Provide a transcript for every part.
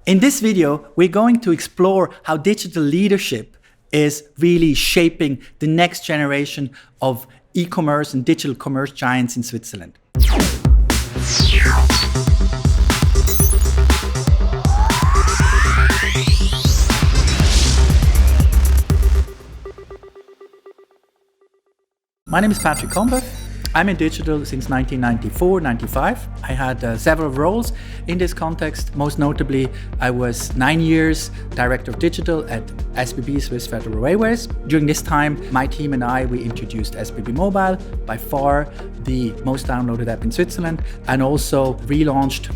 In this video, we're going to explore how digital leadership is really shaping the next generation of e-commerce and digital commerce giants in Switzerland. My name is Patrick Comboeuf. I'm in digital since 1994-95. I had several roles in this context. Most notably, I was 9 years Director of Digital at SBB, Swiss Federal Railways. During this time, my team and I, we introduced SBB Mobile, by far the most downloaded app in Switzerland, and also relaunched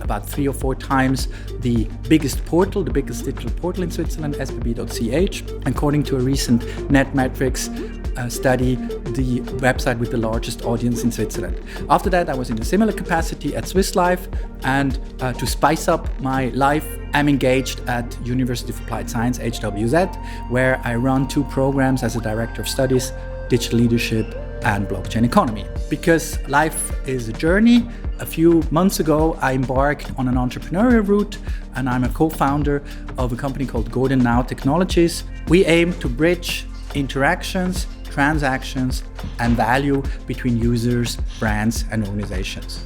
about 3 or 4 times the biggest portal, the biggest digital portal in Switzerland, sbb.ch. According to a recent Netmetrics study, the website with the largest audience in Switzerland. After that, I was in a similar capacity at Swiss Life, and to spice up my life, I'm engaged at University of Applied Science, HWZ, where I run 2 programs as a Director of Studies, Digital Leadership and Blockchain Economy. Because life is a journey, a few months ago, I embarked on an entrepreneurial route, and I'm a co-founder of a company called Golden Now Technologies. We aim to bridge interactions, transactions, and value between users, brands, and organizations.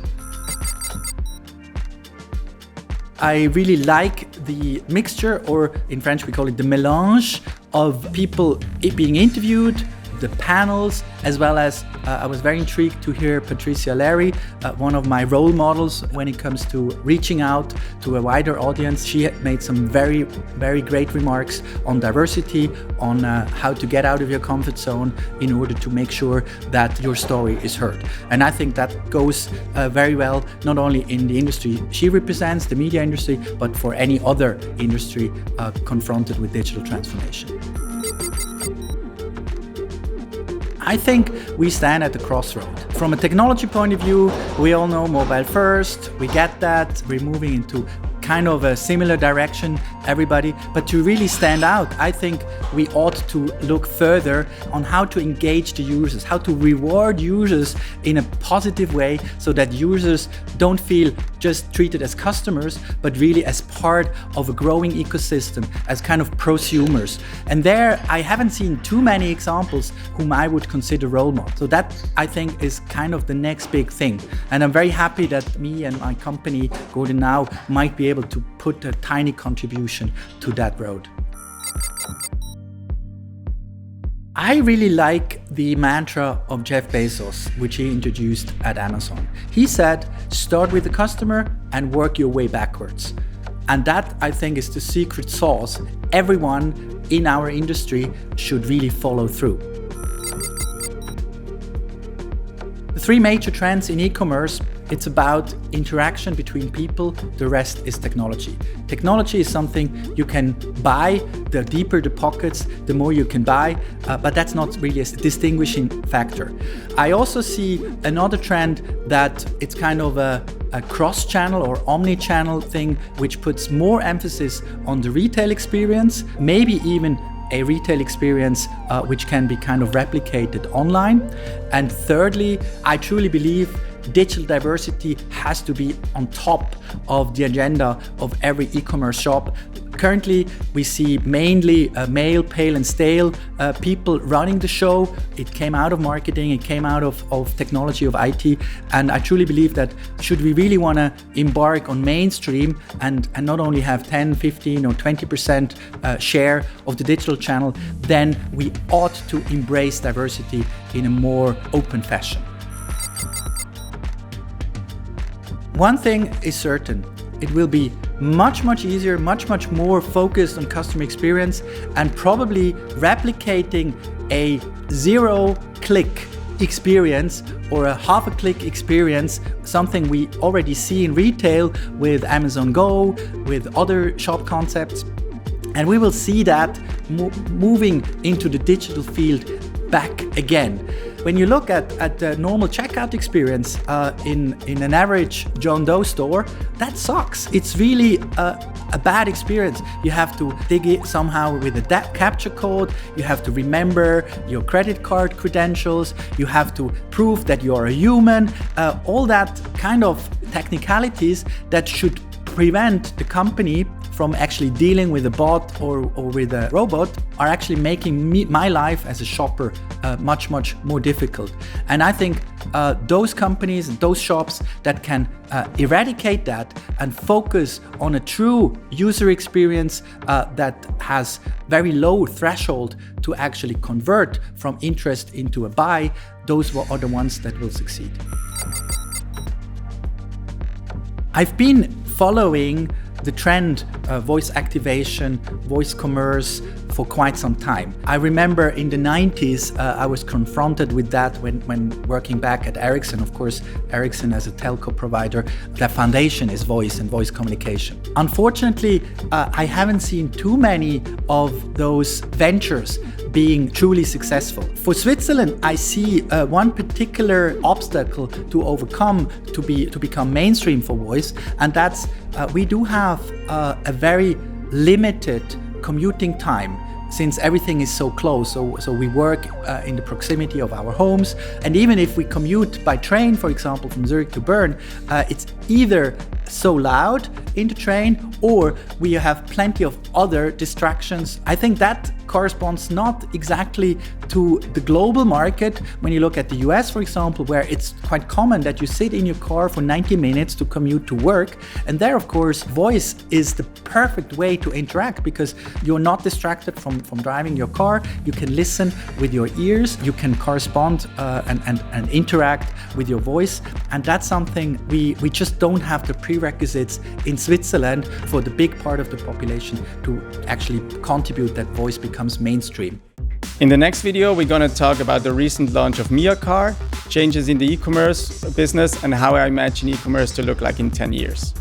I really like the mixture, or in French we call it the mélange, of people being interviewed, the panels, as well as I was very intrigued to hear Patricia Larry, one of my role models when it comes to reaching out to a wider audience. She had made some very, very great remarks on diversity, on how to get out of your comfort zone in order to make sure that your story is heard. And I think that goes very well, not only in the industry she represents, the media industry, but for any other industry confronted with digital transformation. I think we stand at the crossroad. From a technology point of view, we all know mobile first, we get that, we're moving into kind of a similar direction, everybody. But to really stand out, I think we ought to look further on how to engage the users, how to reward users in a positive way so that users don't feel just treated as customers, but really as part of a growing ecosystem, as kind of prosumers. And there, I haven't seen too many examples whom I would consider role models. So that, I think, is kind of the next big thing. And I'm very happy that me and my company, Golden Now, might be able to put a tiny contribution to that road. I really like the mantra of Jeff Bezos, which he introduced at Amazon. He said, start with the customer and work your way backwards. And that, I think, is the secret sauce everyone in our industry should really follow through. The 3 major trends in e-commerce, it's about interaction between people, the rest is technology. Technology is something you can buy, the deeper the pockets, the more you can buy, but that's not really a distinguishing factor. I also see another trend that it's kind of a cross-channel or omni-channel thing, which puts more emphasis on the retail experience, maybe even a retail experience which can be kind of replicated online. And thirdly, I truly believe digital diversity has to be on top of the agenda of every e-commerce shop. Currently, we see mainly male, pale and stale people running the show. It came out of marketing, it came out of technology, of IT. And I truly believe that should we really want to embark on mainstream and not only have 10, 15 or 20% share of the digital channel, then we ought to embrace diversity in a more open fashion. One thing is certain, it will be much easier, much more focused on customer experience, and probably replicating a 0-click experience or a half-a-click experience, something we already see in retail with Amazon Go, with other shop concepts. And we will see that moving into the digital field back again. When you look at the normal checkout experience in an average John Doe store, that sucks. It's really a bad experience. You have to dig it somehow with a capture code. You have to remember your credit card credentials. You have to prove that you're a human. All that kind of technicalities that should prevent the company from actually dealing with a bot or with a robot are actually making my life as a shopper much more difficult. And I think those companies and those shops that can eradicate that and focus on a true user experience that has very low threshold to actually convert from interest into a buy, those are the ones that will succeed. I've been following the trend voice activation, voice commerce for quite some time. I remember in the 90s, I was confronted with that when working back at Ericsson. Of course, Ericsson as a telco provider, their foundation is voice and voice communication. Unfortunately, I haven't seen too many of those ventures being truly successful. For Switzerland, I see one particular obstacle to overcome to become mainstream for voice, and that's we do have a very limited commuting time, since everything is so close. So we work in the proximity of our homes, and even if we commute by train, for example, from Zurich to Bern, it's either so loud in the train or we have plenty of other distractions. I think that corresponds not exactly to the global market. When you look at the US, for example, where it's quite common that you sit in your car for 90 minutes to commute to work. And there, of course, voice is the perfect way to interact because you're not distracted from driving your car. You can listen with your ears, you can correspond and interact with your voice. And that's something we just don't have the prerequisites in Switzerland for the big part of the population to actually contribute that voice becomes mainstream. In the next video, we're going to talk about the recent launch of Mia Car, changes in the e-commerce business, and how I imagine e-commerce to look like in 10 years.